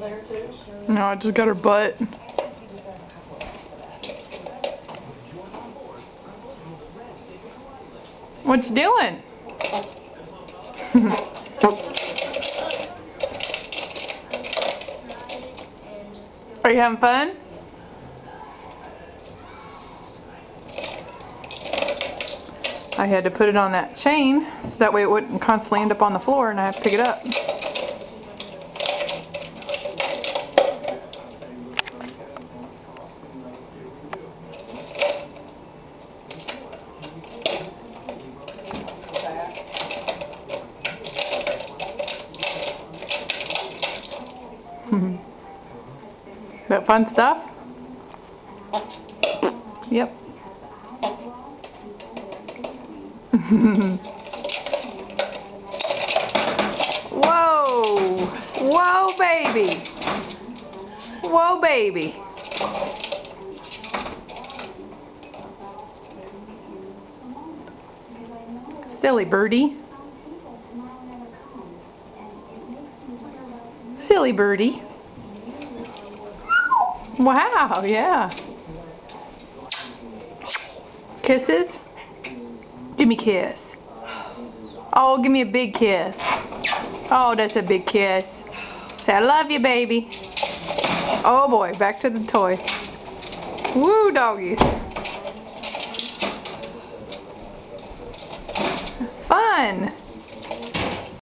there too? No, I just got her butt. What you doing? Are you having fun? I had to put it on that chain so that way it wouldn't constantly end up on the floor and I have to pick it up. That fun stuff? Yep. Whoa! Whoa, baby! Whoa, baby! Silly birdie. Silly birdie. Wow, yeah. Kisses? Give me a kiss. Oh, give me a big kiss. Oh, that's a big kiss. Say, I love you, baby. Oh boy, back to the toy. Woo, doggy. Fun.